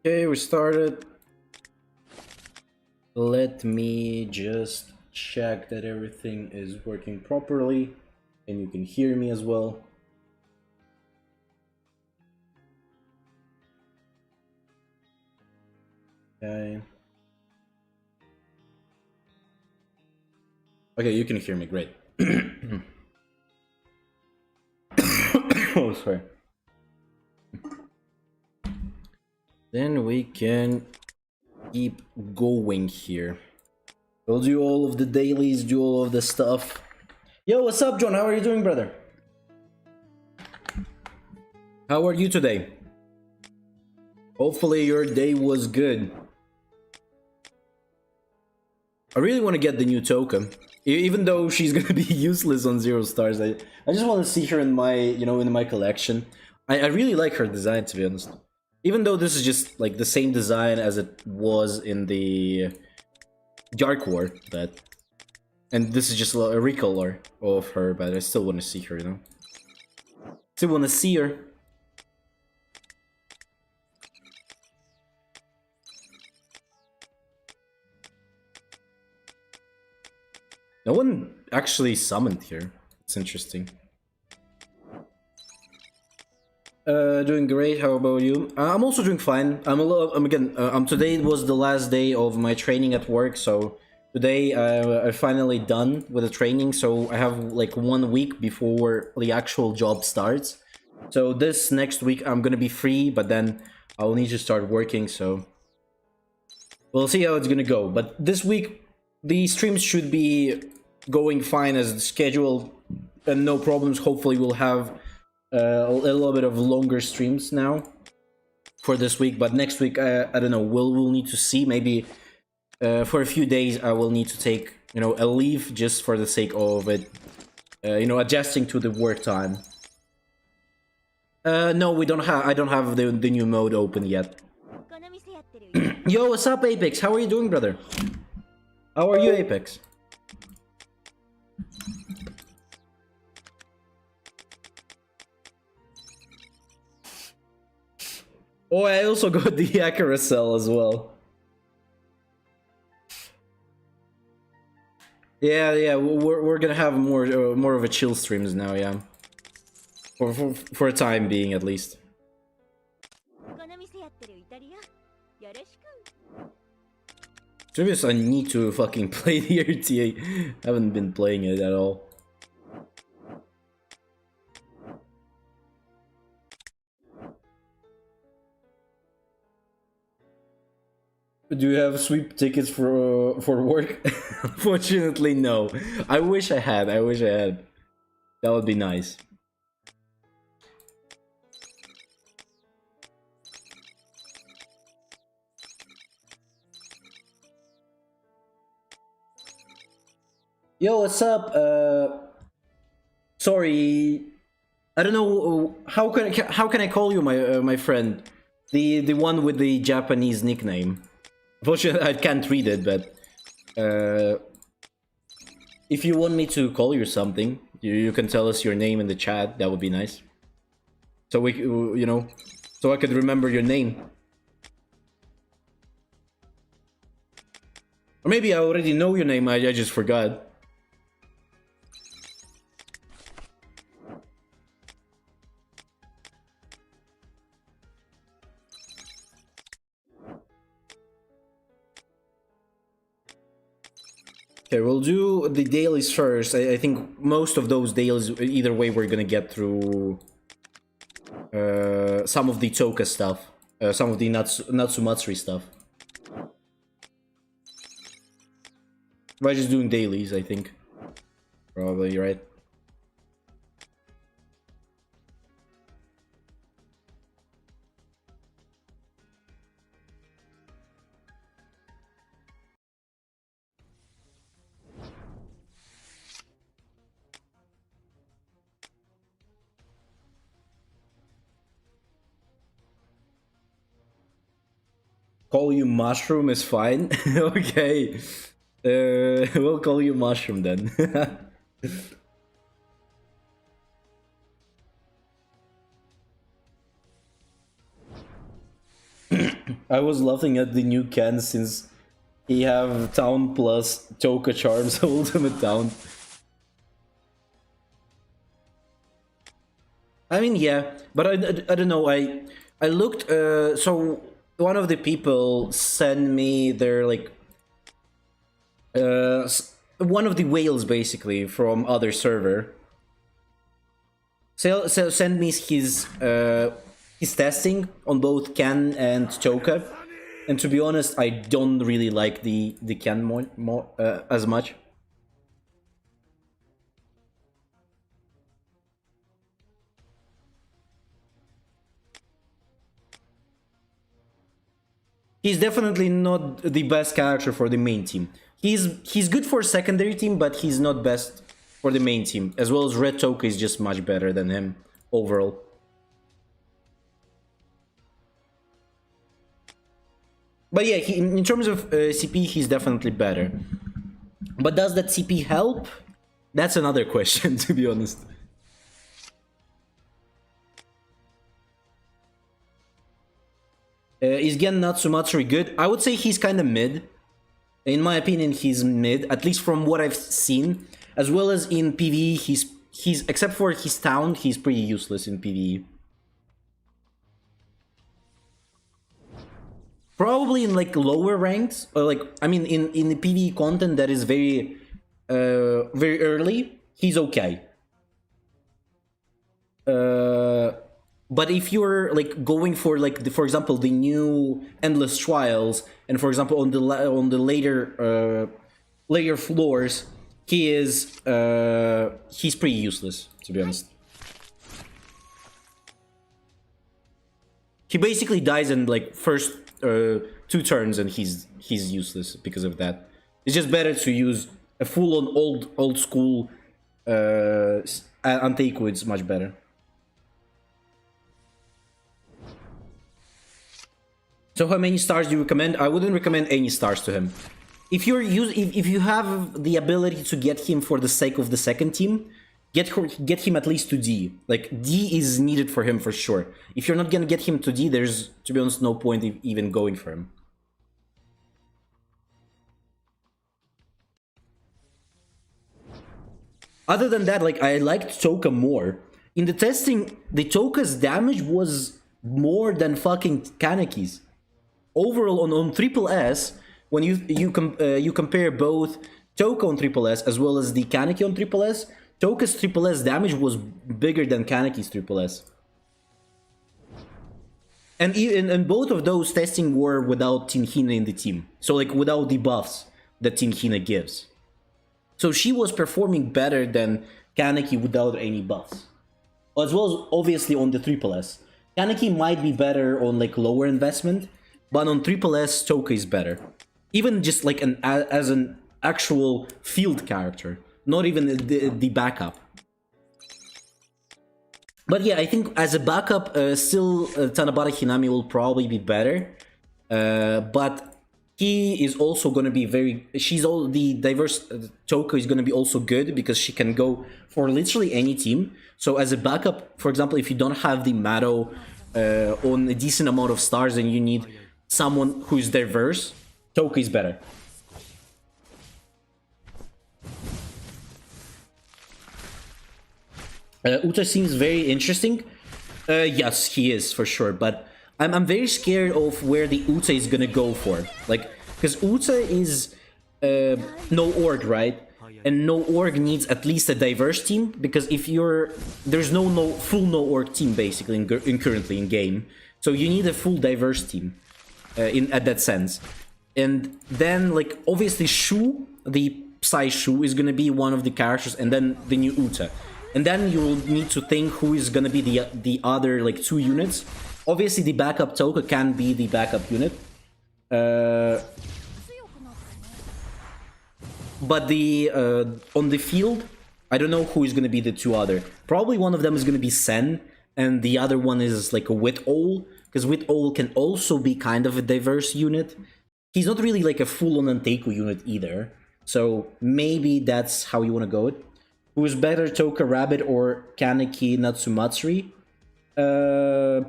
Okay, we started. Let me just check that everything is working properly and you can hear me as well. Okay. Okay, you can hear me, great. Oh, sorry. Then we can keep going here. We'll do all of the dailies, do all of the stuff. Yo, what's up, John? How are you doing, brother? How are you today? Hopefully your day was good. I really want to get the new Touka. Even though she's gonna be useless on 0 stars, I just want to see her in my, in my collection. I really like her design, to be honest. Even though this is just like the same design as it was in the Dark War, and this is just a recolor of her, but I still want to see her, Still want to see her. No one actually summoned here. It's interesting. Doing great. How about you? I'm also doing fine. Today was the last day of my training at work, so today I'm finally done with the training. So I have like 1 week before the actual job starts. So this next week I'm gonna be free, but then I'll need to start working. So we'll see how it's gonna go. But this week the streams should be going fine as scheduled, and no problems. Hopefully we'll have a little bit of longer streams now for this week, but next week I don't know, we'll need to see. Maybe for a few days I will need to take a leave just for the sake of it, adjusting to the work time. No, we don't have. I don't have the new mode open yet. Yo, what's up, Apex? How are you doing, brother? How are you, Apex? Oh, I also got the carousel as well. Yeah, we're gonna have more of a chill streams now, yeah. For a time being, at least. To be honest, I need to fucking play the RTA. Haven't been playing it at all. Do you have sweep tickets for work? Unfortunately, no. I wish I had. I wish I had. That would be nice. Yo, what's up? Sorry, I don't know how can I call you, my friend, the one with the Japanese nickname. Unfortunately, I can't read it, but if you want me to call you something, you can tell us your name in the chat. That would be nice. So we, so I could remember your name. Or maybe I already know your name. I just forgot. Okay, we'll do the dailies first. I think most of those dailies, either way, we're gonna get through some of the Touka stuff, some of the Natsumatsuri stuff. By just doing dailies, I think. Probably, right? Call you Mushroom is fine. Okay. We'll call you Mushroom then. I was laughing at the new Ken since he have Town plus Touka Charms Ultimate Town. I mean, yeah, but I don't know. I looked. So one of the people sent me their like one of the whales basically from other server. So send me his testing on both Ken and Touka, and to be honest, I don't really like the Ken more as much. He's definitely not the best character for the main team. He's good for secondary team, but he's not best for the main team. As well as Red Touka is just much better than him overall. But yeah, in terms of CP, he's definitely better. But does that CP help? That's another question, to be honest. Is Gen Natsumatsuri good? I would say he's kind of mid. In my opinion, he's mid, at least from what I've seen. As well as in PvE, he's except for his town, he's pretty useless in PvE. Probably in like lower ranks, or like I mean in the PvE content that is very very early, he's okay. But if you're like going for like for example the new endless trials, and for example on the later floors, he's pretty useless, to be honest. He basically dies in like first 2 turns, and he's useless because of that. It's just better to use a full-on old school Anteiku. It's much better. So how many stars do you recommend? I wouldn't recommend any stars to him. If you have the ability to get him for the sake of the second team, get him at least to D. Like, D is needed for him for sure. If you're not gonna get him to D, there's, to be honest, no point in even going for him. Other than that, like, I liked Touka more. In the testing, the Touka's damage was more than fucking Kaneki's. Overall, on Triple S, when you compare both Touka on Triple S as well as the Kaneki on Triple S, Touka's Triple S damage was bigger than Kaneki's Triple S. And both of those testing were without Tinhina in the team. So like without the buffs that Tinhina gives. So she was performing better than Kaneki without any buffs. As well as obviously on the Triple S. Kaneki might be better on like lower investment, but on Triple S, Touka is better. Even just like as an actual field character, not even the backup. But yeah, I think as a backup, still Tanabata Hinami will probably be better. But he is also going to be the diverse Touka is going to be also good because she can go for literally any team. So as a backup, for example, if you don't have the Mado on a decent amount of stars and you need someone who's diverse, Touka is better. Uta seems very interesting. Yes, he is for sure, but I'm very scared of where the Uta is gonna go for. Like, because Uta is no org, right? And no org needs at least a diverse team, because if there's no full no org team basically in currently in game, so you need a full diverse team at that sense. And then like obviously Shu, the Psy Shu is gonna be one of the characters, and then the new Uta. And then you'll need to think who is gonna be the other like 2 units. Obviously the backup Touka can be the backup unit. But on the field, I don't know who is gonna be the 2 other. Probably one of them is gonna be Sen, and the other one is like a Wit-Ol, because Wit-Ol can also be kind of a diverse unit. He's not really like a full-on Anteiku unit either. So maybe that's how you wanna go it. Who's better, Touka Rabbit or Kaneki Natsumatsuri?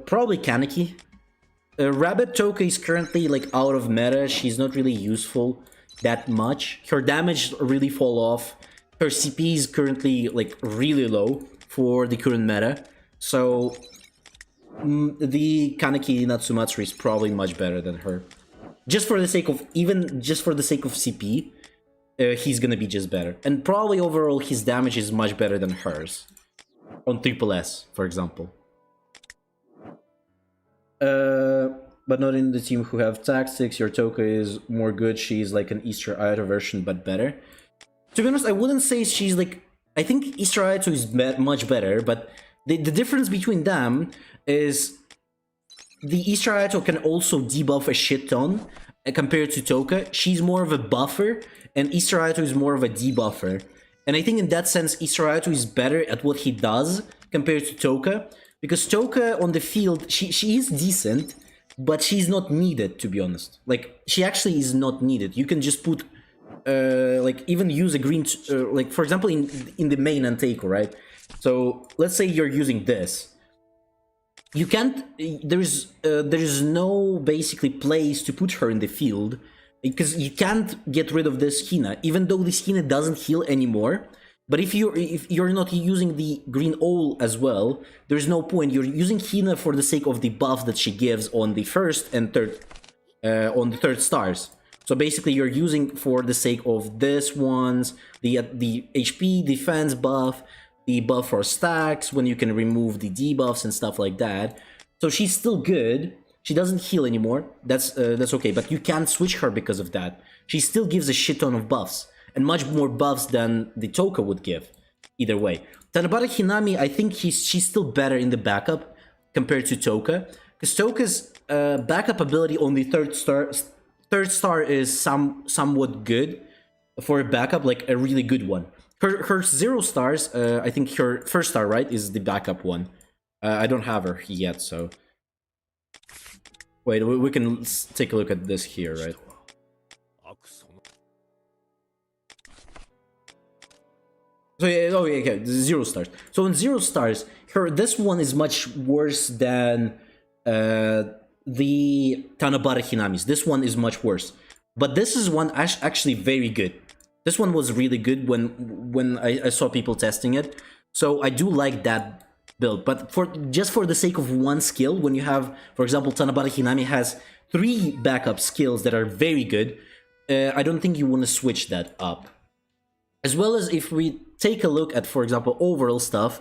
Probably Kaneki. Rabbit Toka is currently like out of meta. She's not really useful that much. Her damage really fall off. Her CP is currently like really low for the current meta. So the Kaneki Natsumatsuri is probably much better than her. Just for the sake of CP, he's gonna be just better. And probably overall his damage is much better than hers. On Triple S, for example. But not in the team who have tactics. Your Toka is more good. She's like an Easter Ayato version, but better. To be honest, I wouldn't say she's like... I think Easter Ayato is much better, but the difference between them is the Easter Ayato can also debuff a shit ton compared to Toka. She's more of a buffer, and Easter Ayato is more of a debuffer. And I think in that sense, Easter Ayato is better at what he does compared to Toka. Because Toka on the field, she is decent, but she's not needed, to be honest. Like, she actually is not needed. You can just put, like, even use a green, like, for example, in the main Anteiko, right? So, let's say you're using this. You can't, there's no, basically, place to put her in the field, because you can't get rid of this Hina, even though this Hina doesn't heal anymore. But if you're not using the green owl as well, there's no point. You're using Hina for the sake of the buff that she gives on the first and third, on the third stars. So basically, you're using for the sake of this ones, the HP defense buff, the buff for stacks when you can remove the debuffs and stuff like that. So she's still good. She doesn't heal anymore. That's okay. But you can't switch her because of that. She still gives a shit ton of buffs. And much more buffs than the Toka would give, either way. Tanabata Hinami, I think she's still better in the backup compared to Toka, because Toka's backup ability on the third star is somewhat good for a backup, like a really good one. Her 0 stars, I think her first star, right, is the backup one. I don't have her yet, so wait, we can take a look at this here, right? So yeah, oh yeah, okay, 0 stars. So in 0 stars, this one is much worse than the Tanabata Hinamis. This one is much worse, but this is one actually very good. This one was really good when I saw people testing it. So I do like that build. But just for the sake of one skill, when you have, for example, Tanabata Hinami has 3 backup skills that are very good, I don't think you want to switch that up. As well as if we take a look at, for example, overall stuff,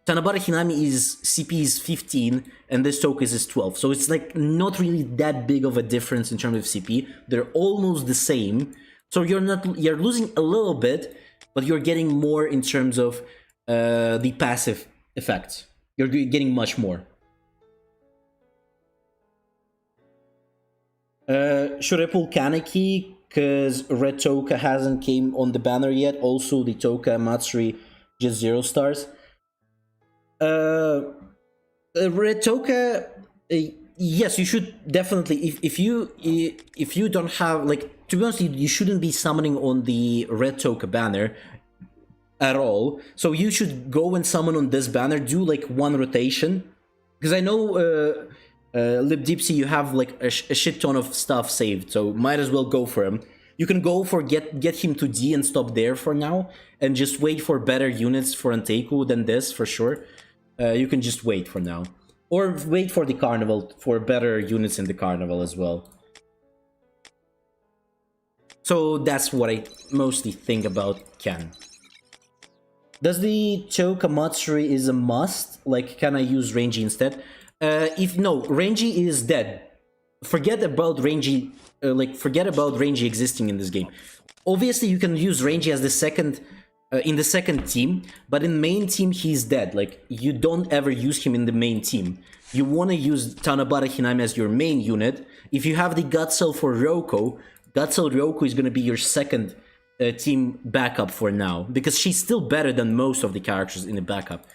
Tanabata Hinami is CP is 15 and this Toka is 12. So it's like not really that big of a difference in terms of CP. They're almost the same. So you're losing a little bit, but you're getting more in terms of the passive effects. You're getting much more. Should I pull Kaneki? Because Red Toka hasn't came on the banner yet. Also, the Toka Matsuri just 0 stars. Red Toka, yes, you should definitely. If you don't have, like, to be honest, you shouldn't be summoning on the Red Toka banner at all. So you should go and summon on this banner. Do like 1 rotation, because I know. Lip Dipsy, you have like a shit ton of stuff saved, so might as well go for him. You can go for get him to D and stop there for now, and just wait for better units for Anteiko than this for sure. You can just wait for now, or wait for the carnival for better units in the carnival as well. So that's what I mostly think about Ken. Does the Toka Matsuri is a must? Like, can I use Rangy instead? If no, Rangy is dead. Forget about Rangy, forget about Rangy existing in this game. Obviously, you can use Rangy as the second, in the second team, but in main team, he's dead. Like, you don't ever use him in the main team. You want to use Tanabata Hinami as your main unit. If you have the gut cell for Ryoko, gut cell Ryoko is going to be your second team backup for now, because she's still better than most of the characters in the backup.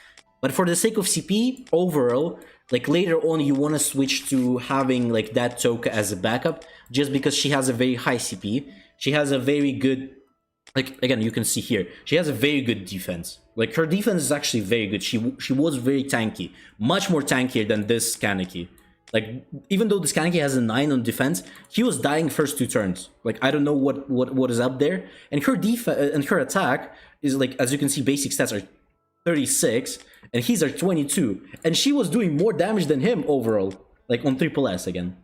But for the sake of CP, overall, like later on you want to switch to having like that Toka as a backup, just because she has a very high CP. She has a very good, like, again, you can see here, she has a very good defense. Like, her defense is actually very good. She was very tanky, much more tankier than this Kaneki. Like, even though this Kaneki has a 9 on defense, he was dying first 2 turns. Like, I don't know what is up there. And her and her attack is like, as you can see, basic stats are 36, and he's at 22. And she was doing more damage than him overall, like on triple S again.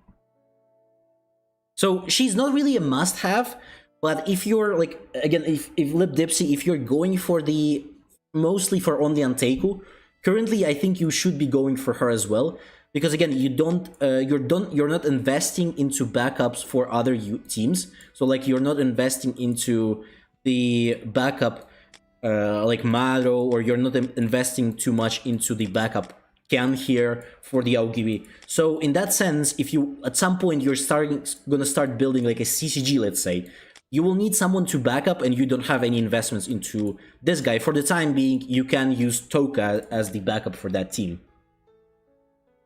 So she's not really a must-have, but if you're like, again, if Lip Dipsy, if you're going for the mostly for only Anteku, currently I think you should be going for her as well. Because again, you're not investing into backups for other teams. So like you're not investing into the backup like Maro, or you're not investing too much into the backup Ken here for the Aogiwi. So in that sense, if you at some point you're gonna start building like a CCG, let's say, you will need someone to back up, and you don't have any investments into this guy. For the time being, you can use Touka as the backup for that team.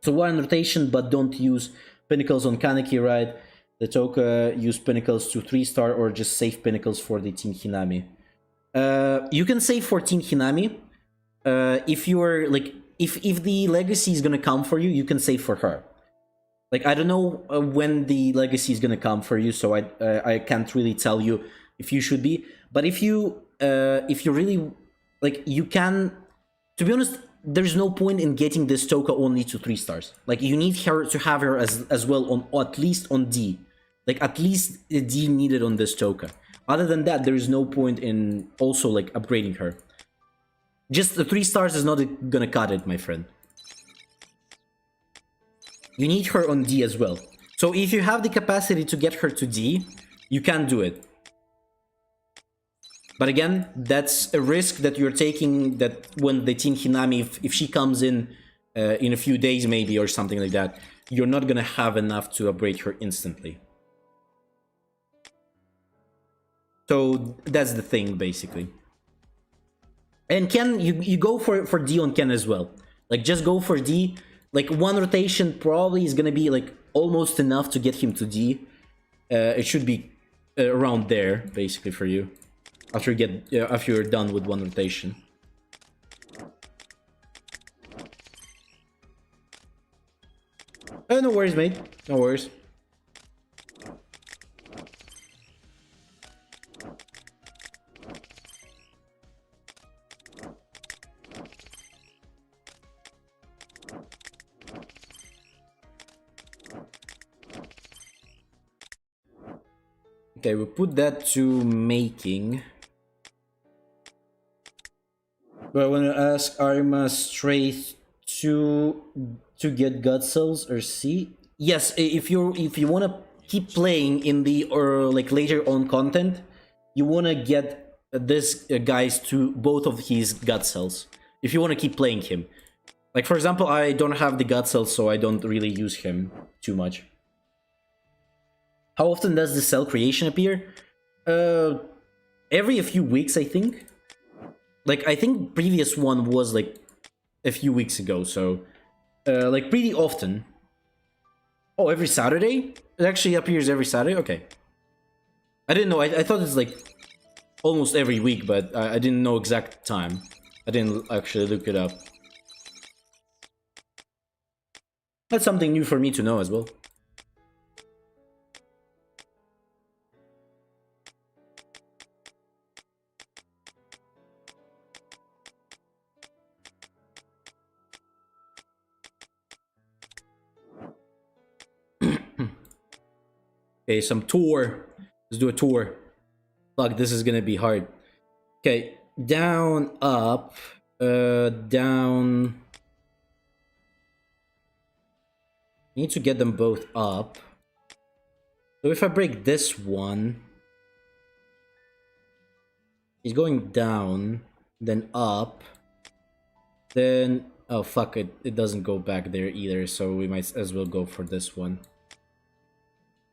So one rotation, but don't use Pinnacles on Kaneki, right? The Touka use Pinnacles to 3-star, or just save Pinnacles for the Team Hinami. You can save for Team Hinami. If you're like, if the Legacy is gonna come for you, you can save for her. Like, I don't know when the Legacy is gonna come for you, so I can't really tell you if you should be. But if you really like, you can. To be honest, there's no point in getting this Touka only to 3 stars. Like, you need her to have her as well on, at least on D. Like, at least a D needed on this Touka. Other than that, there is no point in also like upgrading her. Just the 3 stars is not gonna cut it, my friend. You need her on D as well. So if you have the capacity to get her to D, you can do it. But again, that's a risk that you're taking, that when the Team Hinami, if she comes in a few days maybe or something like that, you're not gonna have enough to upgrade her instantly. So that's the thing, basically. And Ken, you go for D on Ken as well. Like, just go for D. Like, one rotation probably is gonna be like almost enough to get him to D. It should be around there, basically, for you. After you're done with one rotation. No worries, mate. No worries. Okay, we'll put that to making. But I want to ask Arima straight to get gut cells or C. Yes, if you want to keep playing in the like later on content, you want to get this guys to both of his gut cells. If you want to keep playing him, like for example, I don't have the gut cells, so I don't really use him too much. How often does the cell creation appear? Every a few weeks, I think. Like, I think previous one was like a few weeks ago, so like pretty often. Oh, every Saturday? It actually appears every Saturday? Okay. I didn't know. I thought it's like almost every week, but I didn't know exact time. I didn't actually look it up. That's something new for me to know as well. Okay, some tour. Let's do a tour. Fuck, this is gonna be hard. Okay, down, up, down. Need to get them both up. So if I break this one, he's going down, then up, then oh fuck it, it doesn't go back there either. So we might as well go for this one.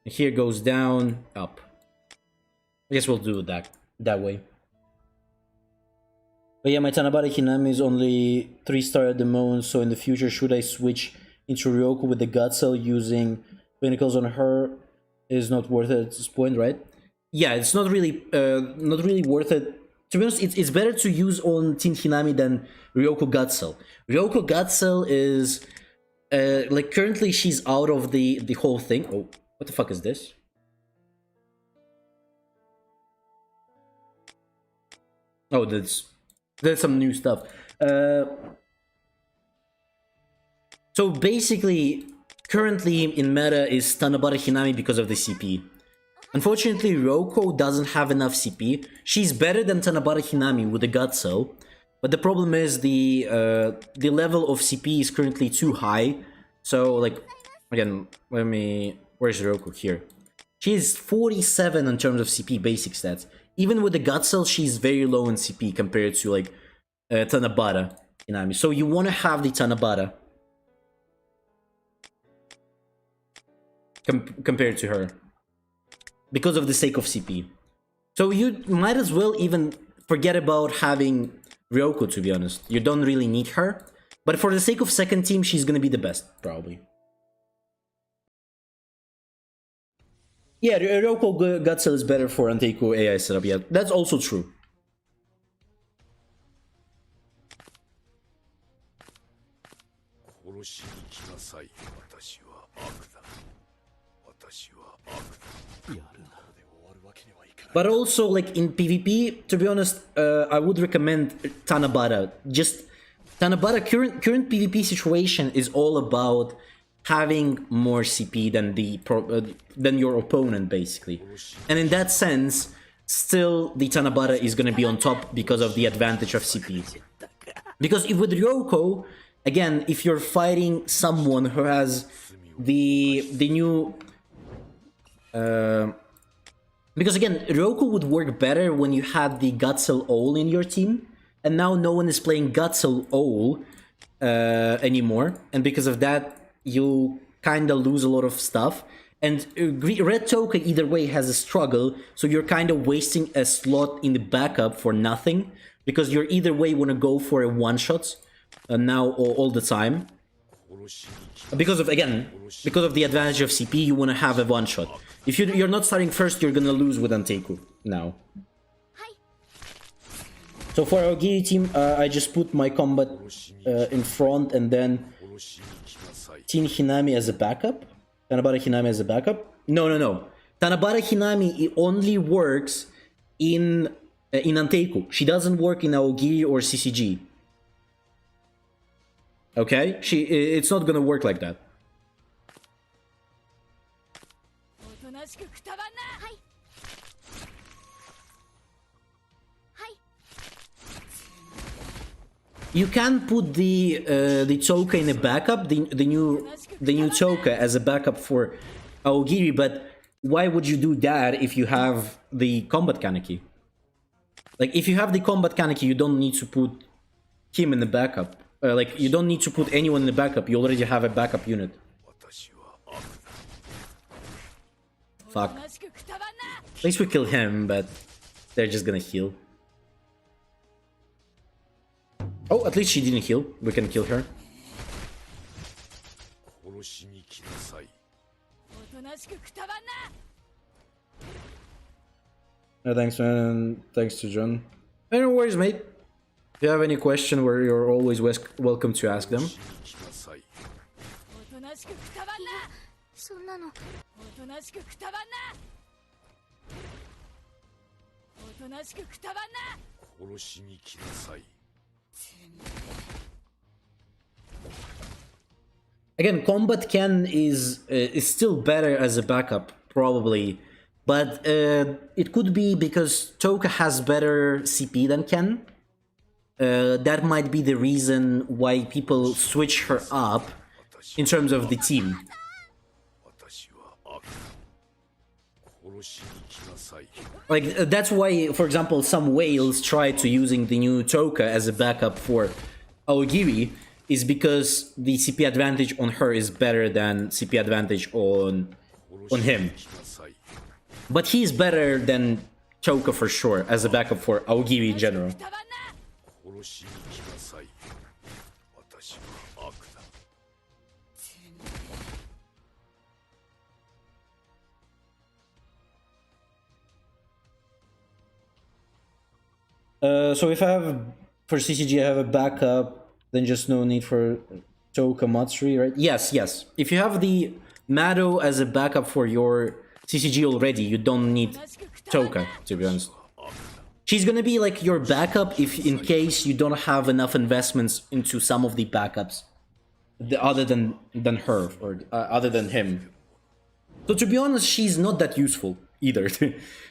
Here goes down, up. I guess we'll do it that way. But yeah, my Tanabata Hinami is only 3-star at the moment, so in the future, should I switch into Ryoko with the gut cell using Pinnacles on her? Is not worth it at this point, right? Yeah, it's not really worth it. To be honest, it's better to use on Team Hinami than Ryoko gut cell. Ryoko gut cell is Like currently she's out of the whole thing. Oh, what the fuck is this? Oh, there's some new stuff. So basically, currently in meta is Tanabata Hinami because of the CP. Unfortunately, Roko doesn't have enough CP. She's better than Tanabata Hinami with the gut cell, but the problem is the level of CP is currently too high. So like, again, where's Roko here? She's 47 in terms of CP basic stats. Even with the gut cell, she's very low in CP compared to like Tanabata Hinami. So you want to have the Tanabata compared to her because of the sake of CP. So you might as well even forget about having Ryoko, to be honest. You don't really need her. But for the sake of second team, she's gonna be the best, probably. Yeah, Ryoko Gutsel is better for Anteiku AI setup, yeah. That's also true. But also, like in PvP, to be honest, I would recommend Tanabata. Just Tanabata current PvP situation is all about having more CP than your opponent, basically. And in that sense, still the Tanabata is gonna be on top because of the advantage of CP. Because if with Ryoko, again, if you're fighting someone who has the new because again, Ryoko would work better when you had the Gutsel Ol in your team, and now no one is playing Gutsel Ol anymore, and because of that, you kinda lose a lot of stuff. And Red Toka either way has a struggle, so you're kinda wasting a slot in the backup for nothing, because you're either way wanna go for a one-shot now or all the time. Because of the advantage of CP, you wanna have a one-shot. If you're not starting first, you're gonna lose with Anteiku now. So for our Giri team, I just put my combat in front and then Tin Hinami as a backup. Tanabata Hinami as a backup. No. Tanabata Hinami only works in Anteiku. She doesn't work in Aogiri or CCG. Okay? It's not gonna work like that. You can put the Touka in a backup, the new Touka as a backup for Aogiri, but why would you do that if you have the combat Kaneki? Like, if you have the combat Kaneki, you don't need to put him in the backup. Like, you don't need to put anyone in the backup, you already have a backup unit. Fuck. At least we kill him, but they're just gonna heal. Oh, at least she didn't heal. We can kill her. No, thanks, man. Thanks to John. No worries, mate. If you have any question, you're always welcome to ask them. Again, Combat Ken is still better as a backup, probably. But it could be because Touka has better CP than Ken. That might be the reason why people switch her up in terms of the team. Like, that's why, for example, some whales try to using the new Touka as a backup for Aogiri, is because the CP advantage on her is better than CP advantage on him. But he's better than Touka for sure, as a backup for Aogiri in general. So if I have, for CCG, I have a backup, then just no need for Touka Matsuri, right? Yes, yes. If you have the Mado as a backup for your CCG already, you don't need Touka, to be honest. She's gonna be like your backup if in case you don't have enough investments into some of the backups, other than her or other than him. So to be honest, she's not that useful either.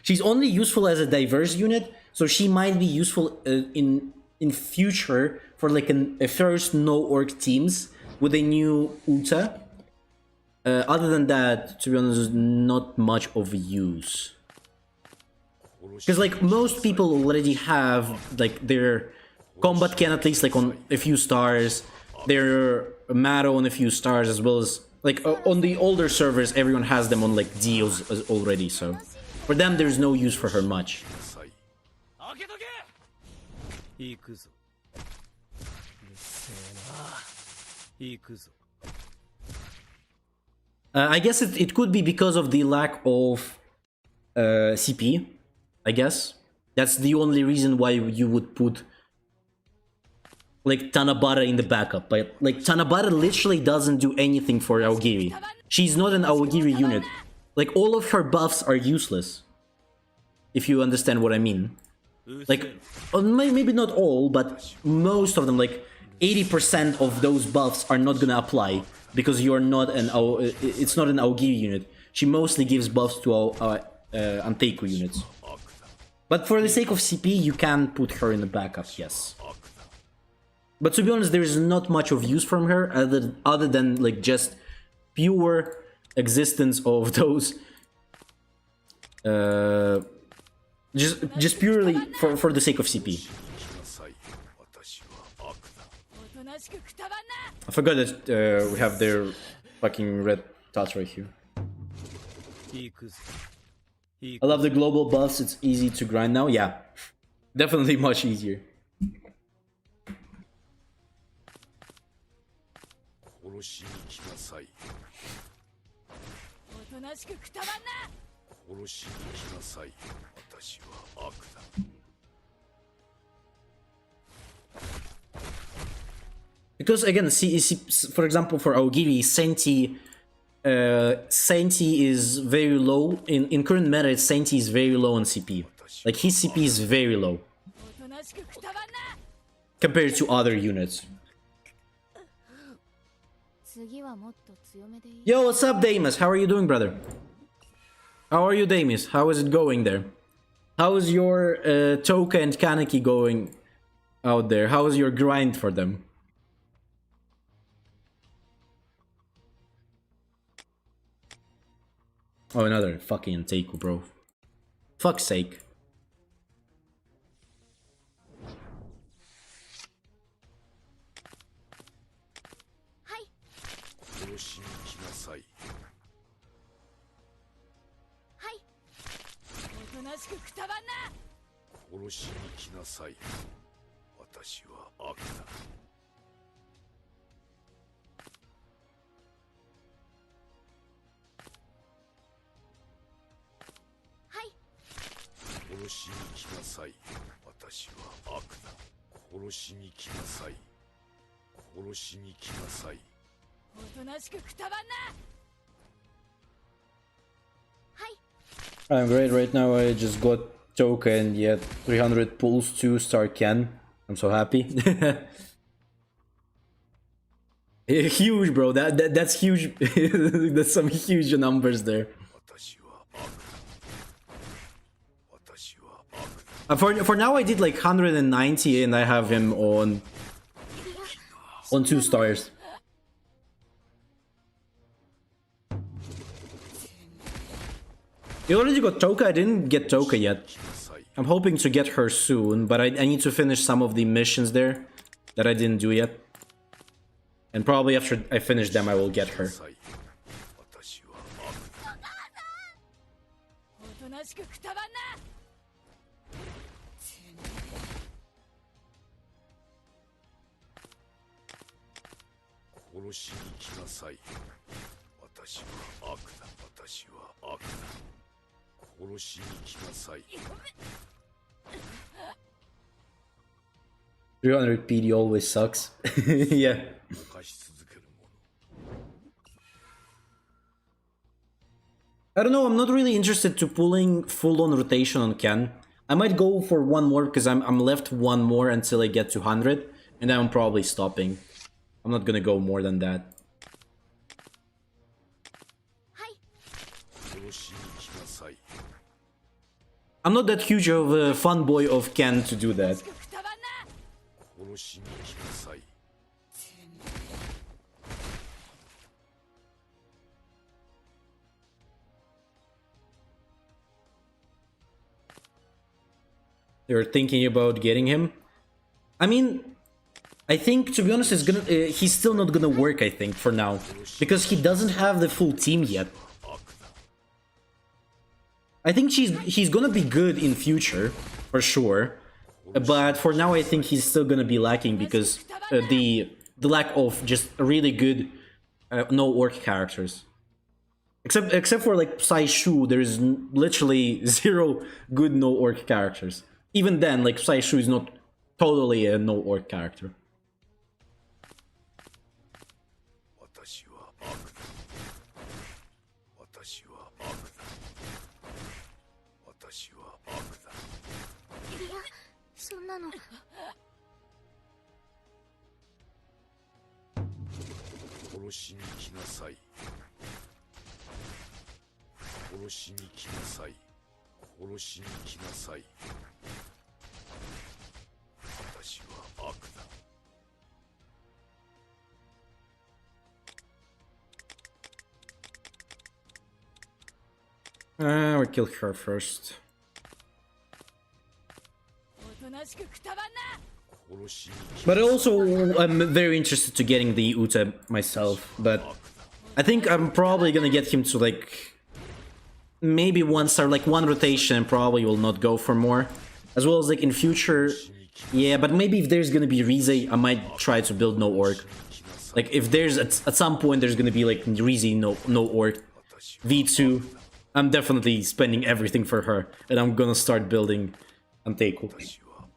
She's only useful as a diverse unit, so she might be useful in future for like a first no orc teams with a new Uta. Other than that, to be honest, not much of use. Because like most people already have like their combat can at least like on a few stars, their Mado on a few stars, as well as like on the older servers everyone has them on like deals already, so for them there's no use for her much. I guess it could be because of the lack of CP. I guess that's the only reason why you would put like Tanabata in the backup. But like Tanabata literally doesn't do anything for Aogiri. She's not an Aogiri unit. Like all of her buffs are useless. If you understand what I mean. Like maybe not all, but most of them, like 80% of those buffs are not gonna apply because you're not an it's not an Aogiri unit. She mostly gives buffs to Anteiku units. But for the sake of CP, you can put her in the backup, yes. But to be honest, there is not much of use from her other than like just pure existence of those. Just purely for the sake of CP. I forgot that we have their fucking red dots right here. I love the global buffs, it's easy to grind now. Yeah, definitely much easier. Because again, see, for example, for Aogiri, Senti is very low. In current meta, Senti is very low on CP. Like his CP is very low compared to other units. Yo, what's up, Damus? How are you doing, brother? How are you, Damus? How is it going there? How is your Touka and Kaneki going out there? How is your grind for them? Oh, another fucking Anteiku, bro. Fuck's sake. I'm great right now. I just got Touka and yet 300 pulls, 2-star Ken. I'm so happy. Huge, bro. That's huge. That's some huge numbers there. For now, I did like 190, and I have him on 2 stars. You already got Touka? I didn't get Touka yet. I'm hoping to get her soon, but I need to finish some of the missions there that I didn't do yet. And probably after I finish them, I will get her. $300 PD always sucks. Yeah. I don't know, I'm not really interested to pulling full-on rotation on Ken. I might go for one more because I'm left one more until I get to 100, and then I'm probably stopping. I'm not gonna go more than that. I'm not that huge of a fanboy of Ken to do that. They're thinking about getting him. I mean, I think, to be honest, it's gonna he's still not gonna work, I think, for now. Because he doesn't have the full team yet. I think he's gonna be good in future, for sure. But for now, I think he's still gonna be lacking because the lack of just really good no-orc characters. Except for like Psy Shu, there's literally zero good no-orc characters. Even then, like Psy Shu is not totally a no-orc character. We'll kill her first. But also, I'm very interested to getting the Uta myself, but I think I'm probably gonna get him to like maybe one star, like one rotation, and probably will not go for more. As well as like in future, yeah, but maybe if there's gonna be Rize, I might try to build no orc. Like if there's at some point there's gonna be like Rize no orc V2, I'm definitely spending everything for her, and I'm gonna start building Anteiko.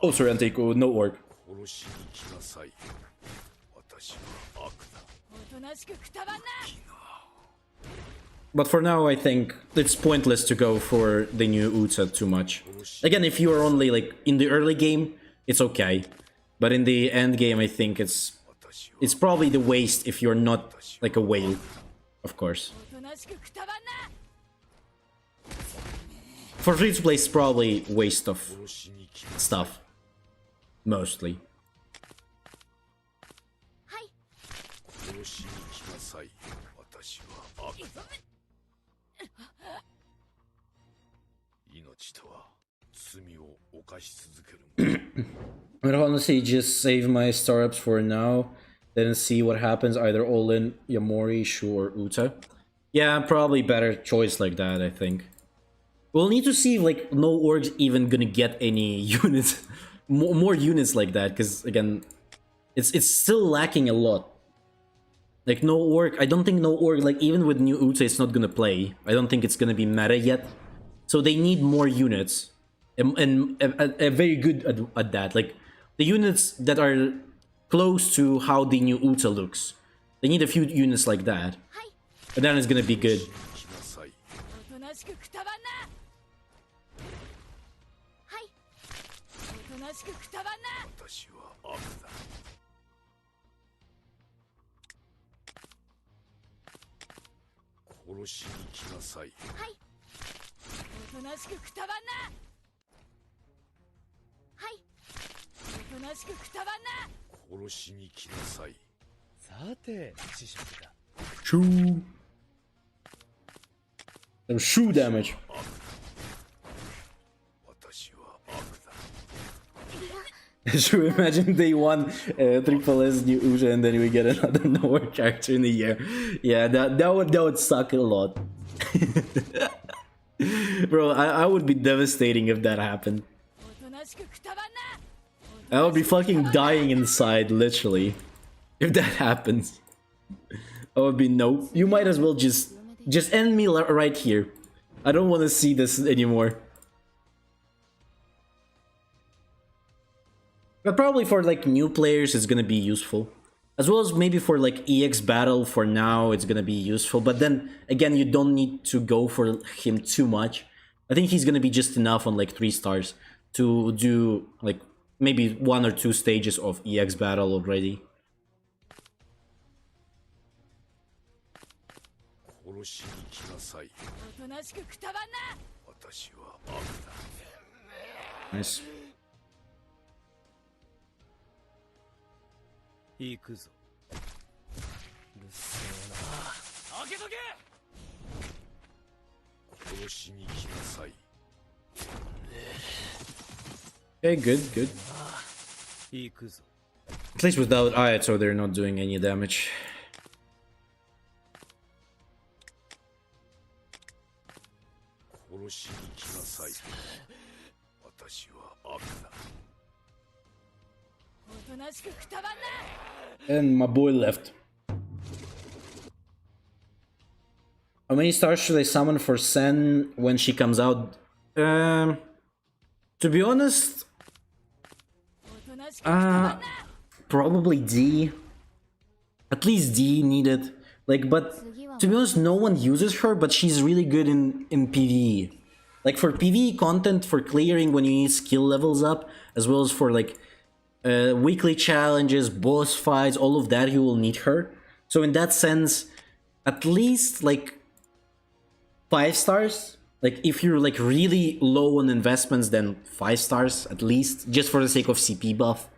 Oh, sorry, Anteiko, no orc. But for now, I think it's pointless to go for the new Uta too much. Again, if you are only like in the early game, it's okay. But in the end game, I think it's probably the waste if you're not like a whale, of course. For free to play, it's probably waste of stuff, mostly. I'd honestly just save my startups for now, then see what happens, either all-in, Yamori, Shu, or Uta. Yeah, probably better choice like that, I think. We'll need to see if, like, no org's even gonna get any units, more units like that, because, again, it's still lacking a lot. Like, no orc, I don't think no orc, like, even with new Uta, it's not gonna play. I don't think it's gonna be meta yet. So they need more units, and a very good at that. Like, the units that are close to how the new Uta looks. They need a few units like that. And then it's gonna be good. Shoo. Some shoe damage. Should we imagine day one triple S new Uja and then we get another Noah character in the year? Yeah, that would suck a lot. Bro, I would be devastating if that happened. I would be fucking dying inside, literally. If that happens. I would be no. You might as well just end me right here. I don't want to see this anymore. But probably for like new players, it's gonna be useful. As well as maybe for like EX battle for now, it's gonna be useful. But then again, you don't need to go for him too much. I think he's gonna be just enough on like 3 stars to do like maybe 1 or 2 stages of EX battle already. Nice. Okay, good. At least without Ayat, so they're not doing any damage. And my boy left. How many stars should I summon for Sen when she comes out? To be honest, probably D. At least D needed. Like, but to be honest, no one uses her, but she's really good in PvE. Like for PvE content, for clearing when you need skill levels up, as well as for like weekly challenges, boss fights, all of that, you will need her. So in that sense, at least like 5 stars. Like if you're like really low on investments, then 5 stars at least, just for the sake of CP buff.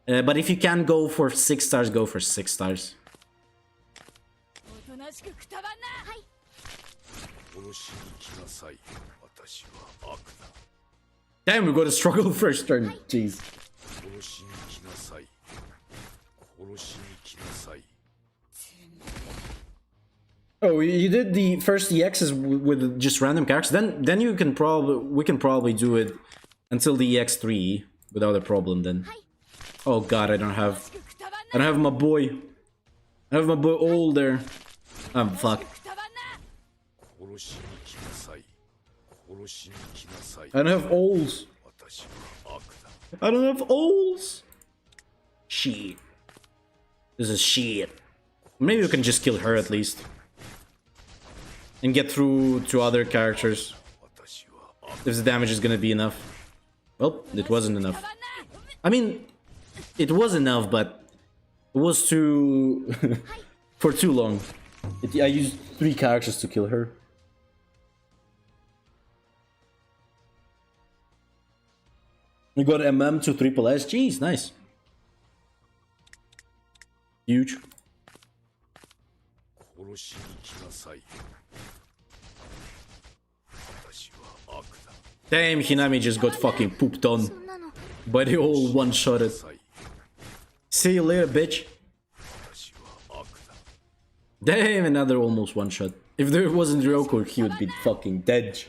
But if you can go for 6 stars, go for 6 stars. Damn, we got a struggle first turn. Jeez. Oh, you did the first EXs with just random characters. Then you can we can probably do it until the EX3 without a problem. Then. Oh god, I don't have my boy. I have my boy all there. Fuck. I don't have alls. I don't have alls. Shit. This is shit. Maybe we can just kill her at least. And get through to other characters. If the damage is gonna be enough. Well, it wasn't enough. I mean, it was enough, but it was too... for too long. I used 3 characters to kill her. We got MM to triple S. Jeez, nice. Huge. Damn, Hinami just got fucking pooped on. But they all one-shotted. See you later, bitch. Damn, another almost one-shot. If there wasn't Ryoko, he would be fucking dead.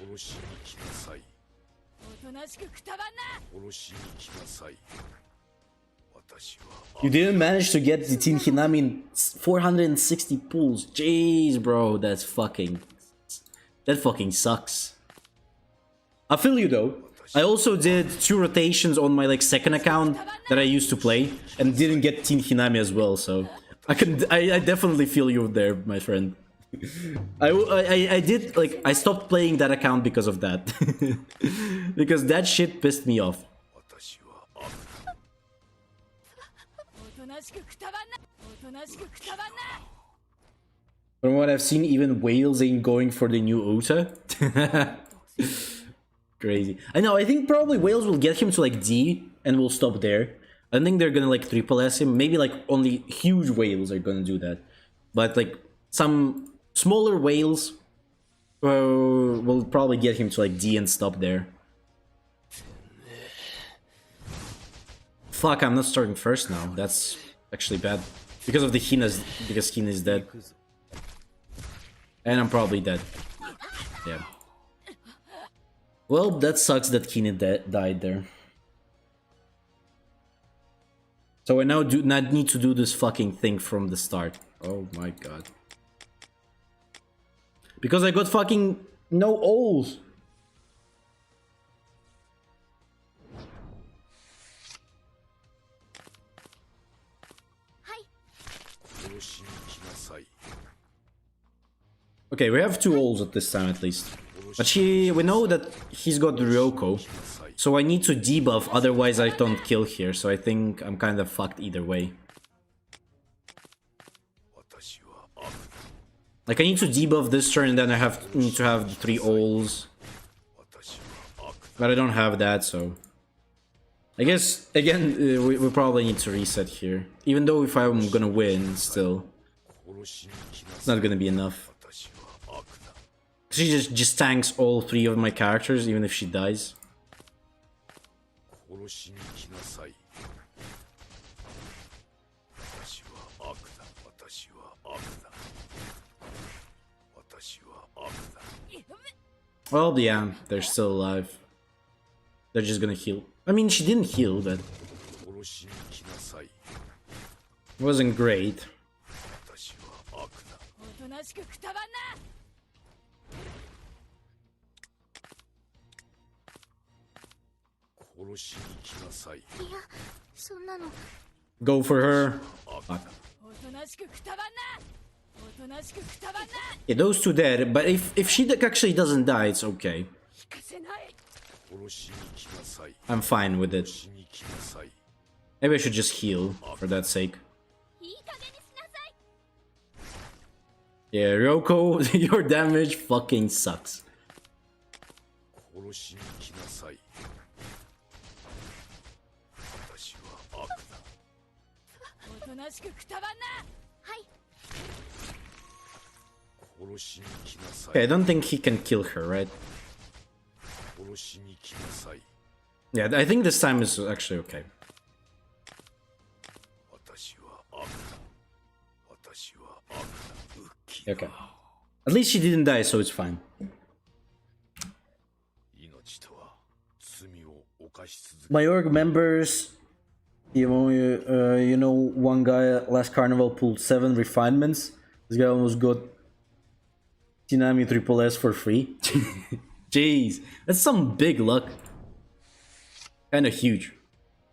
You didn't manage to get the Team Hinami in 460 pulls. Jeez, bro, that's fucking... that fucking sucks. I feel you though. I also did 2 rotations on my like second account that I used to play and didn't get Team Hinami as well, so I definitely feel you there, my friend. I did like I stopped playing that account because of that. Because that shit pissed me off. From what I've seen, even Wales ain't going for the new Ota. Crazy. I know, I think probably Wales will get him to like D and we'll stop there. I don't think they're gonna like triple S him. Maybe like only huge whales are gonna do that. But like some smaller whales will probably get him to like D and stop there. Fuck, I'm not starting first now. That's actually bad. Because of the Hina's, because Hina is dead. And I'm probably dead. Yeah. Well, that sucks that Hina died there. So I now do not need to do this fucking thing from the start. Oh my god. Because I got fucking no O's. Okay, we have 2 ults at this time at least. But we know that he's got Ryoko. So I need to debuff, otherwise I don't kill here. So I think I'm kind of fucked either way. Like I need to debuff this turn and then I need to have the 3 ults. But I don't have that, so... I guess, again, we probably need to reset here. Even though if I'm gonna win, still... It's not gonna be enough. She just tanks all 3 of my characters, even if she dies. Well, yeah, they're still alive. They're just gonna heal. I mean, she didn't heal, but... It wasn't great. Go for her. Fuck. Yeah, those 2 dead, but if she actually doesn't die, it's okay. I'm fine with it. Maybe I should just heal, for that sake. Yeah, Ryoko, your damage fucking sucks. Okay, I don't think he can kill her, right? Yeah, I think this time is actually okay. Okay. At least she didn't die, so it's fine. My org members, you know, one guy last carnival pulled 7 refinements. This guy almost got Tsunami Triple S for free. Jeez, that's some big luck. Kind of huge.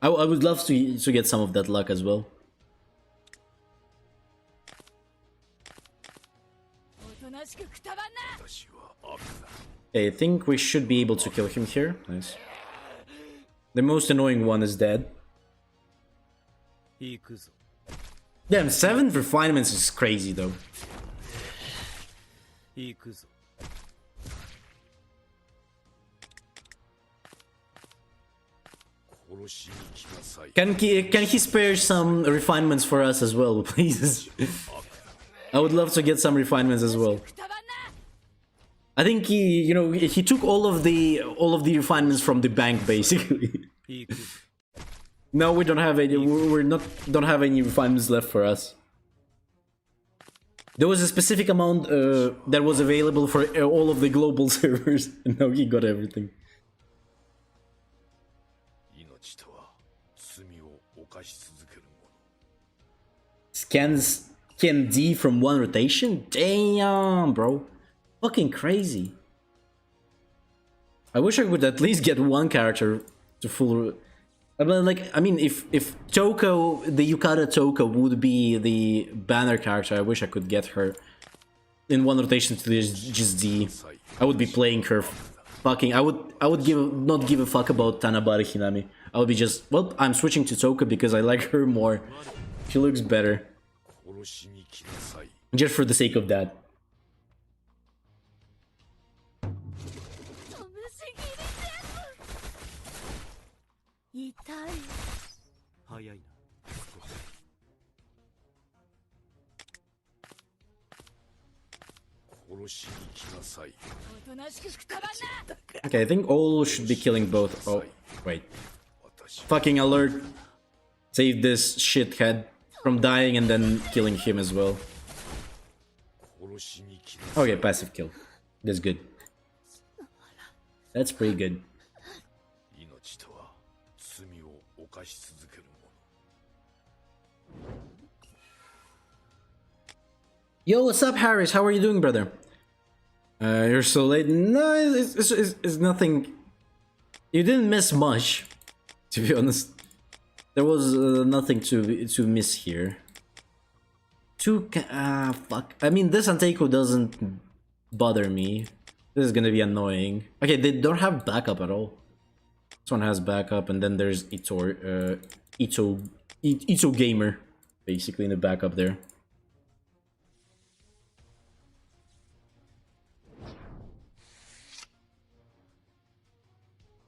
I would love to get some of that luck as well. Okay, I think we should be able to kill him here. Nice. The most annoying one is dead. Damn, 7 refinements is crazy though. Can he spare some refinements for us as well, please? I would love to get some refinements as well. I think he took all of the refinements from the bank basically. No, we don't have any. Don't have any refinements left for us. There was a specific amount that was available for all of the global servers, and now he got everything. Scan D from 1 rotation? Damn, bro. Fucking crazy. I wish I would at least get 1 character to full... Like, I mean, if Touka, the Yukata Touka would be the banner character, I wish I could get her in 1 rotation to just D. I would be playing her fucking... I would not give a fuck about Tanabari Hinami. I would be just, well, I'm switching to Touka because I like her more. She looks better. Just for the sake of that. Okay, I think all should be killing both. Oh, wait. Fucking alert. Save this shithead from dying and then killing him as well. Okay, passive kill. That's good. That's pretty good. Yo, what's up, Harris? How are you doing, brother? You're so late. No, it's nothing. You didn't miss much, to be honest. There was nothing to miss here. Fuck. I mean, this Anteiko doesn't bother me. This is gonna be annoying. Okay, they don't have backup at all. This one has backup, and then there's Ito Gamer, basically in the backup there.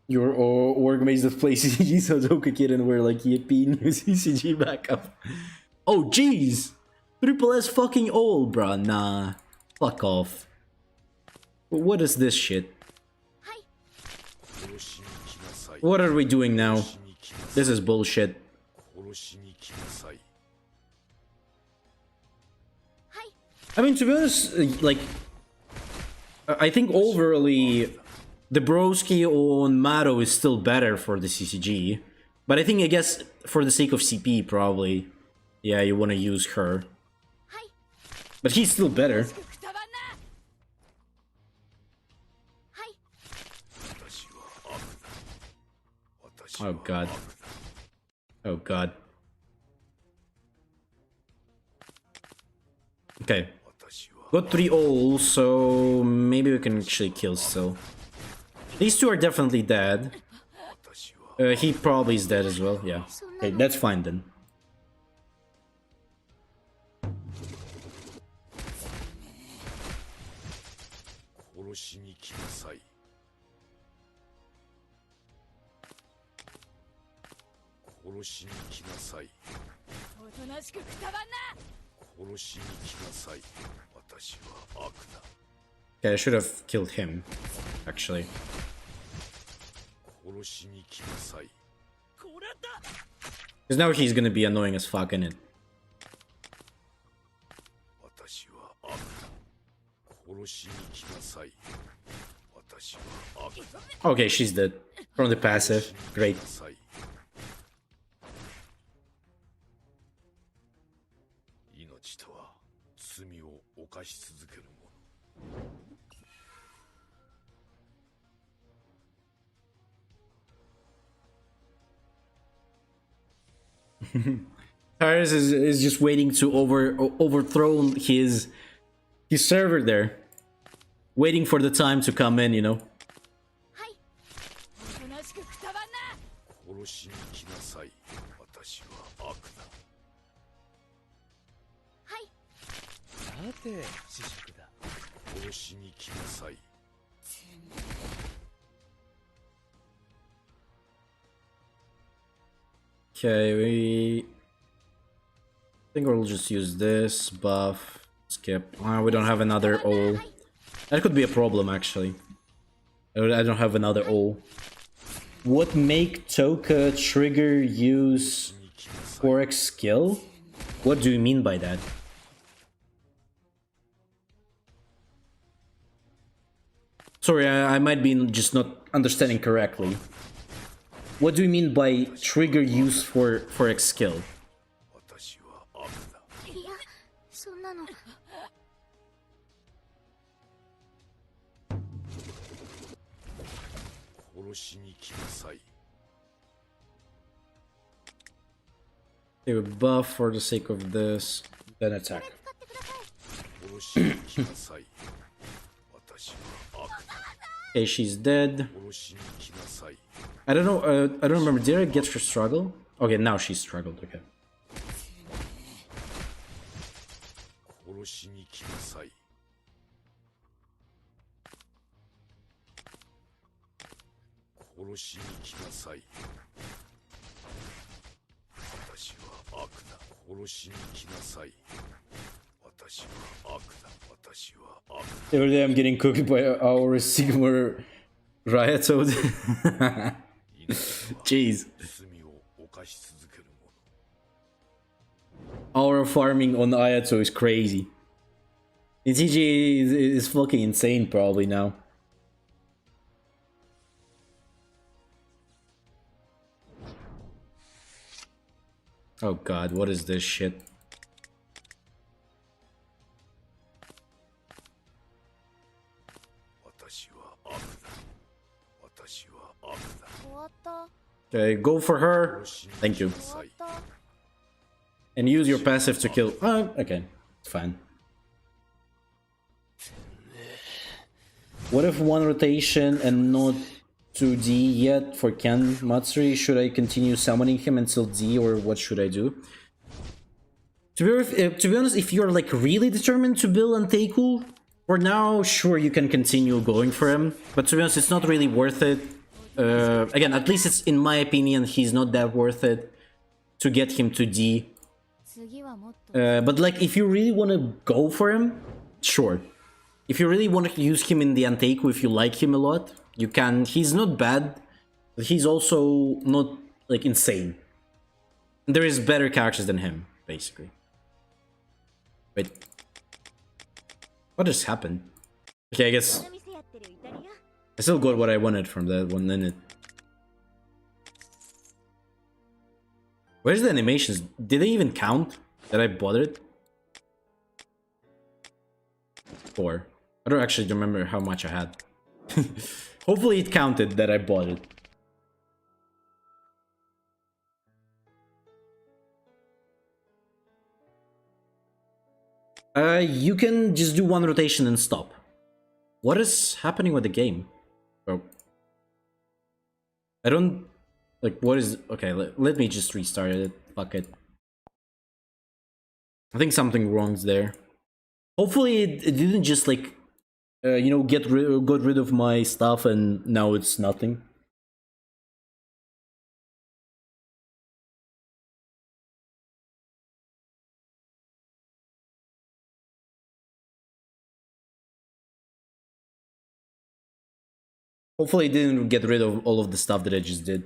Your org mates that play CCG so Touka Kid and we're like yippee new CCG backup. Oh jeez! Triple S fucking old, bruh. Nah. Fuck off. What is this shit? What are we doing now? This is bullshit. I mean, to be honest, like, I think overally, the broski on Maro is still better for the CCG. But I think, I guess, for the sake of CP, probably, yeah, you want to use her. But he's still better. Oh god. Oh god. Okay. Got 3 ul, so maybe we can actually kill still. These two are definitely dead. He probably is dead as well, yeah. Okay, that's fine then. Okay, I should have killed him, actually. Because now he's gonna be annoying as fuck, innit? Okay, she's dead. From the passive. Great. Tyrus is just waiting to overthrow his server there. Waiting for the time to come in, you know. Okay, I think we'll just use this buff. Skip. We don't have another ul. That could be a problem, actually. I don't have another ul. What make Touka trigger use 4x skill? What do you mean by that? Sorry, I might be just not understanding correctly. What do you mean by trigger use for 4x skill? They would buff for the sake of this, then attack. Okay, she's dead. I don't know, I don't remember, did I get her struggle? Okay, now she struggled, okay. Every day I'm getting cooked by our Sigmar Riotode. Jeez. Our farming on Ayato is crazy. TG is fucking insane probably now. Oh god, what is this shit? Okay, go for her. Thank you. And use your passive to kill. Okay. It's fine. What if one rotation and not 2D yet for Ken Matsuri? Should I continue summoning him until D, or what should I do? To be honest, if you're like really determined to build Anteiku, for now, sure, you can continue going for him. But to be honest, it's not really worth it. Again, at least it's in my opinion, he's not that worth it to get him to D. But like, if you really want to go for him, sure. If you really want to use him in the Anteiku, if you like him a lot, you can. He's not bad, but he's also not like insane. There is better characters than him, basically. Wait. What just happened? Okay, I guess I still got what I wanted from that 1 minute. Where's the animations? Did they even count that I bought it? 4. I don't actually remember how much I had. Hopefully it counted that I bought it. You can just do 1 rotation and stop. What is happening with the game? Oh. I don't... Like, what is... Okay, let me just restart it. Fuck it. I think something wrong's there. Hopefully it didn't just, like... you know, got rid of my stuff and now it's nothing. Hopefully it didn't get rid of all of the stuff that I just did.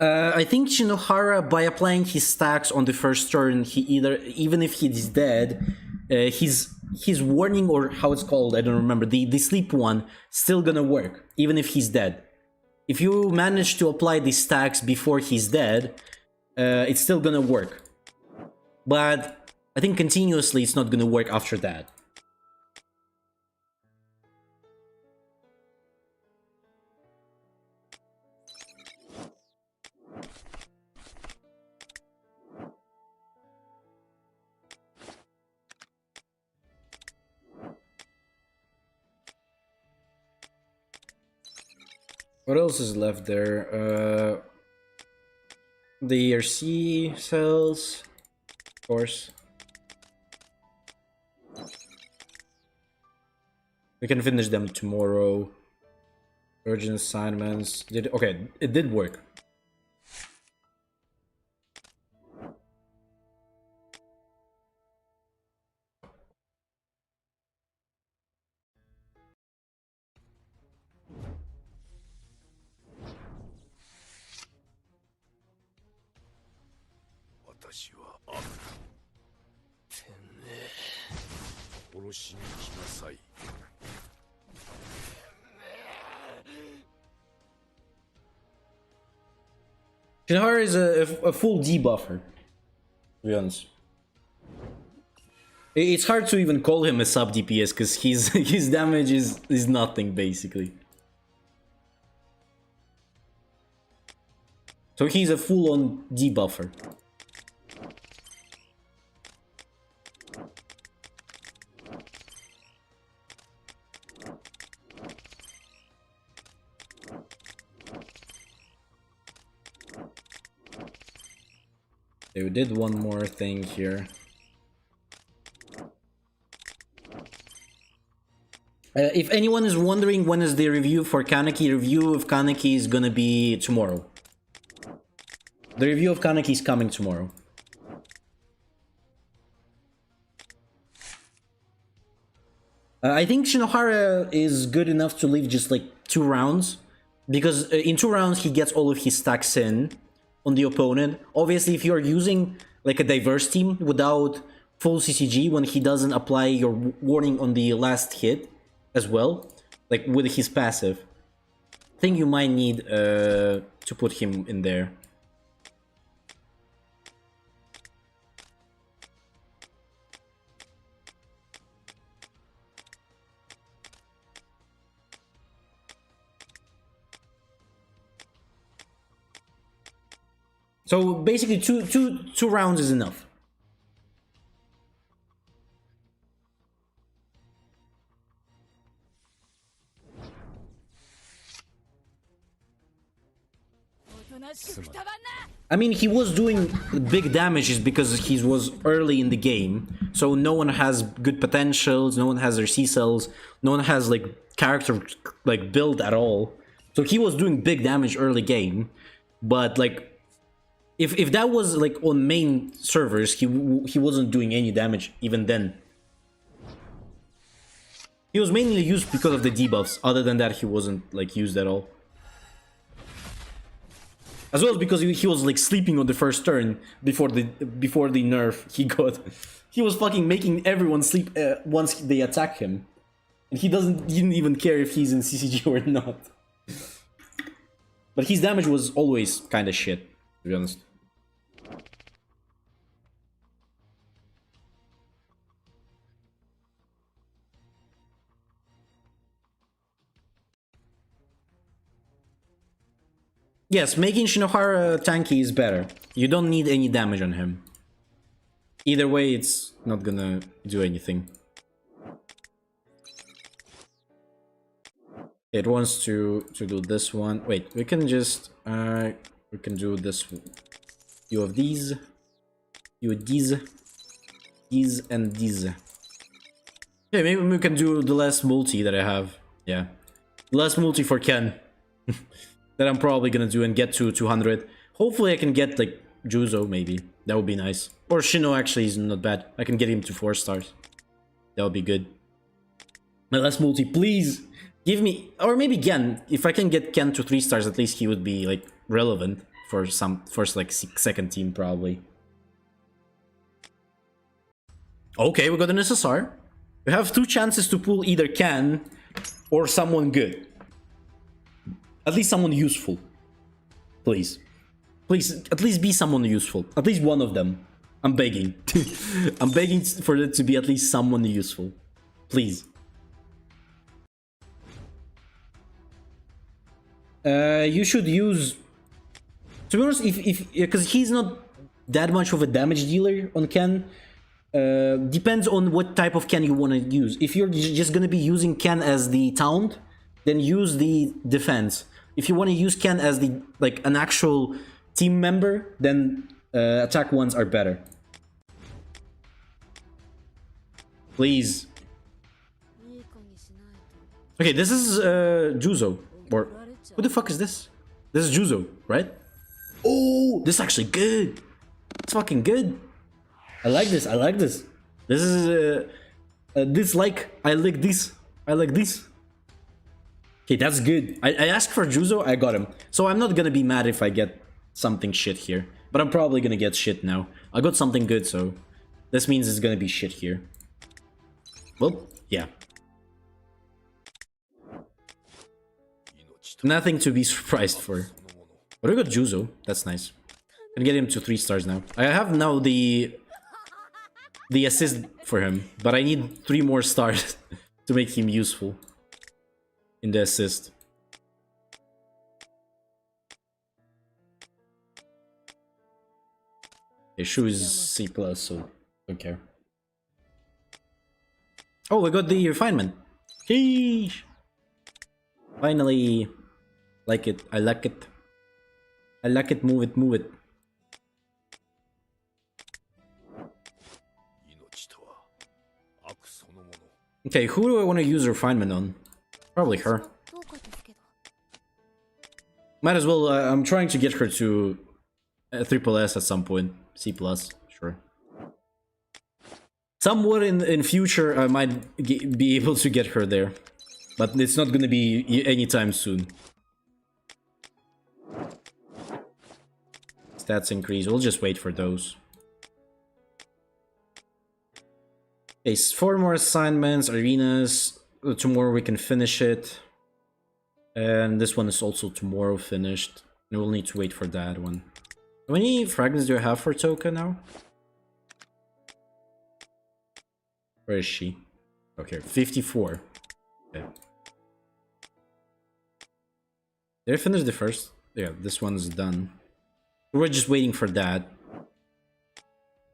I think Shinohara, by applying his stacks on the first turn, he even if he's dead, his warning, or how it's called, I don't remember, the sleep one, still gonna work, even if he's dead. If you manage to apply the stacks before he's dead, it's still gonna work. But I think continuously it's not gonna work after that. What else is left there? The ERC cells, of course. We can finish them tomorrow. Urgent assignments. Okay, it did work. Shinohara is a full debuffer, to be honest. It's hard to even call him a sub DPS because his damage is nothing, basically. So he's a full-on debuffer. They did one more thing here. If anyone is wondering when is the review for Kaneki, review of Kaneki is gonna be tomorrow. The review of Kaneki is coming tomorrow. I think Shinohara is good enough to leave just like 2 rounds. Because in 2 rounds he gets all of his stacks in. on the opponent. Obviously, if you're using like a diverse team without full CCG, when he doesn't apply your warning on the last hit as well, like with his passive, I think you might need to put him in there. So basically, two rounds is enough. I mean, he was doing big damages because he was early in the game, so no one has good potentials, no one has their C cells, no one has like character like build at all. So he was doing big damage early game, but like if that was like on main servers, he wasn't doing any damage even then. He was mainly used because of the debuffs. Other than that, he wasn't like used at all. As well as because he was like sleeping on the first turn before the nerf he got. He was fucking making everyone sleep once they attack him, and he didn't even care if he's in CCG or not. But his damage was always kind of shit, to be honest. Yes, making Shinohara tanky is better. You don't need any damage on him. Either way, it's not gonna do anything. It wants to do this one. Wait, we can just we can do this. Few of these, these and these. Yeah, maybe we can do the last multi that I have. Yeah, last multi for Ken. That I'm probably gonna do and get to 200. Hopefully I can get like Juzo, maybe. That would be nice. Or Shino actually is not bad. I can get him to 4 stars. That would be good. My last multi, please give me, or maybe Gen. If I can get Ken to 3 stars, at least he would be like relevant for some first like second team probably. Okay, we got an SSR. We have 2 chances to pull either Ken or someone good. At least someone useful. Please. Please, at least be someone useful. At least one of them. I'm begging. I'm begging for it to be at least someone useful. Please. You should use... To be honest, because he's not that much of a damage dealer on Ken. Depends on what type of Ken you want to use. If you're just gonna be using Ken as the taunt, then use the defense. If you want to use Ken as the like an actual team member, then attack ones are better. Please. Okay, this is Juzo. Or who the fuck is this? This is Juzo, right? Oh, this is actually good. It's fucking good. I like this. I like this. This is this like I like this. I like this. Okay, that's good. I asked for Juzo, I got him. So I'm not gonna be mad if I get something shit here. But I'm probably gonna get shit now. I got something good, so this means it's gonna be shit here. Well, yeah. Nothing to be surprised for. But I got Juzo. That's nice. Can get him to 3 stars now. I have now the assist for him, but I need 3 more stars to make him useful in the assist. Okay, Shu is C+, so don't care. Oh, we got the refinement. Sheesh. Finally. Like it. I like it. I like it. Move it. Move it. Okay, who do I want to use refinement on? Probably her. Might as well, I'm trying to get her to triple S at some point. C+, sure. Somewhat in future, I might be able to get her there. But it's not gonna be anytime soon. Stats increase. We'll just wait for those. Okay, 4 more assignments, arenas. Tomorrow we can finish it. And this one is also tomorrow finished. And we'll need to wait for that one. How many fragments do I have for Touka now? Where is she? Okay, 54. Okay. Did I finish the first? Yeah, this one's done. We're just waiting for that.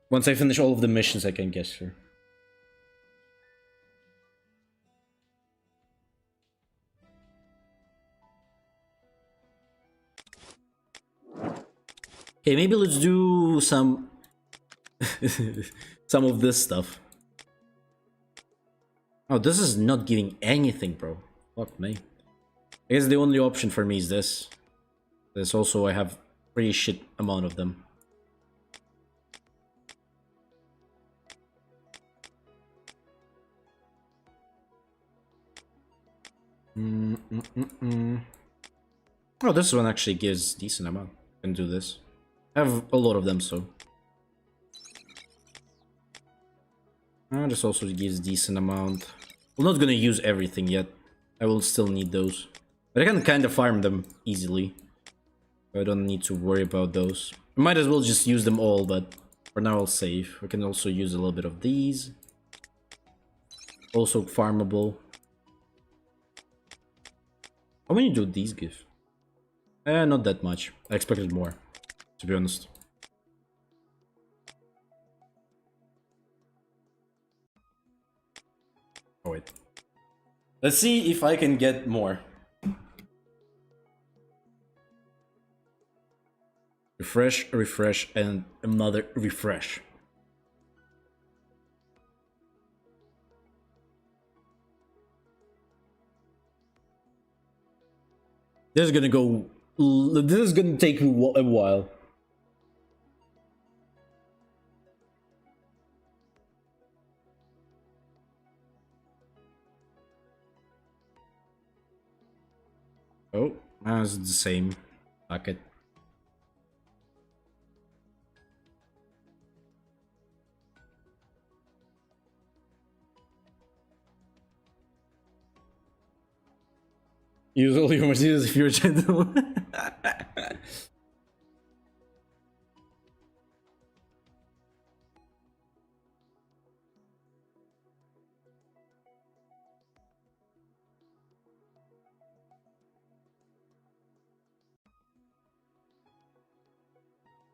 Once I finish all of the missions, I can guess her. Okay, maybe let's do some some of this stuff. Oh, this is not giving anything, bro. Fuck me. I guess the only option for me is this. This also, I have pretty shit amount of them. Oh, this one actually gives decent amount. I can do this. I have a lot of them, so. This also gives decent amount. I'm not gonna use everything yet. I will still need those. But I can kind of farm them easily. I don't need to worry about those. I might as well just use them all, but for now I'll save. We can also use a little bit of these. Also farmable. How many do these give? Not that much. I expected more, to be honest. Oh wait. Let's see if I can get more. Refresh, refresh, and another refresh. This is gonna go... This is gonna take a while. Oh, it's the same bucket. Use all your materials if you're gentle.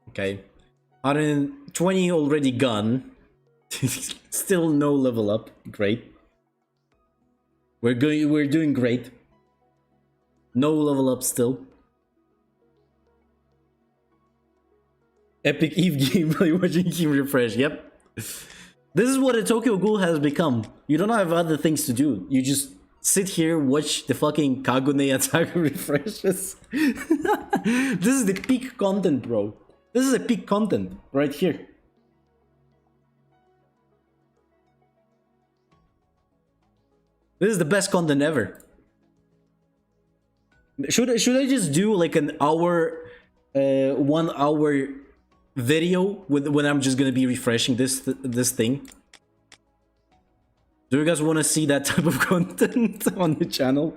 Okay. 120 already gone. Still no level up. Great. We're doing great. No level up still. Epic Eve gameplay watching him refresh. Yep. This is what a Tokyo Ghoul has become. You don't have other things to do. You just sit here, watch the fucking Kagune attack refreshes. This is the peak content, bro. This is a peak content right here. This is the best content ever. Should I just do like an hour, 1 hour video when I'm just gonna be refreshing this thing? Do you guys want to see that type of content on the channel?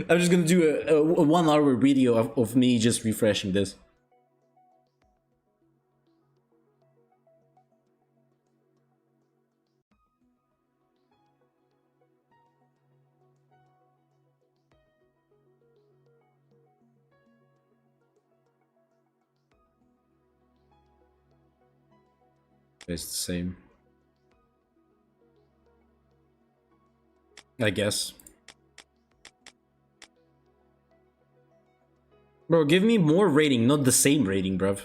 I'm just gonna do a 1 hour video of me just refreshing this. It's the same, I guess. Bro, give me more rating, not the same rating, bruv.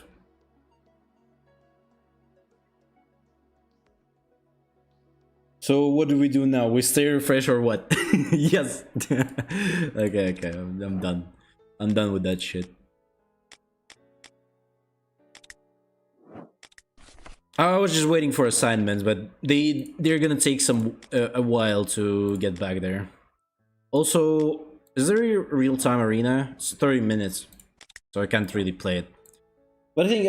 So what do we do now? We stay refresh or what? Yes. Okay, I'm done. I'm done with that shit. I was just waiting for assignments, but they're gonna take a while to get back there. Also, is there a real-time arena? It's 30 minutes, so I can't really play it. But I think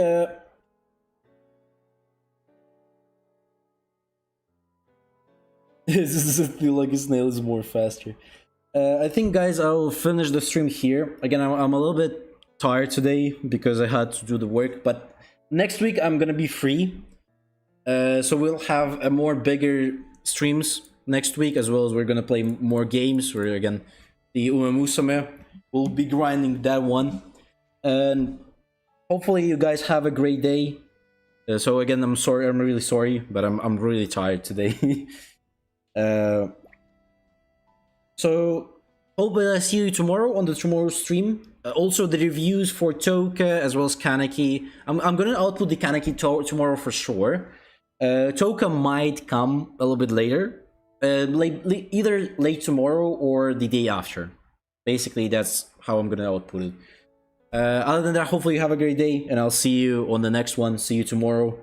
this is feel like a snail is more faster. I think, guys, I'll finish the stream here. Again, I'm a little bit tired today because I had to do the work, but next week I'm gonna be free. So we'll have a more bigger streams next week, as well as we're gonna play more games. We're again the Uemusame. We'll be grinding that one, and hopefully you guys have a great day. So again, I'm sorry. I'm really sorry, but I'm really tired today. uh, so hope I see you tomorrow on the tomorrow stream. Also, the reviews for Touka as well as Kaneki. I'm gonna output the Kaneki tomorrow for sure. Touka might come a little bit later, either late tomorrow or the day after. Basically, that's how I'm gonna output it. Other than that, hopefully you have a great day, and I'll see you on the next one. See you tomorrow.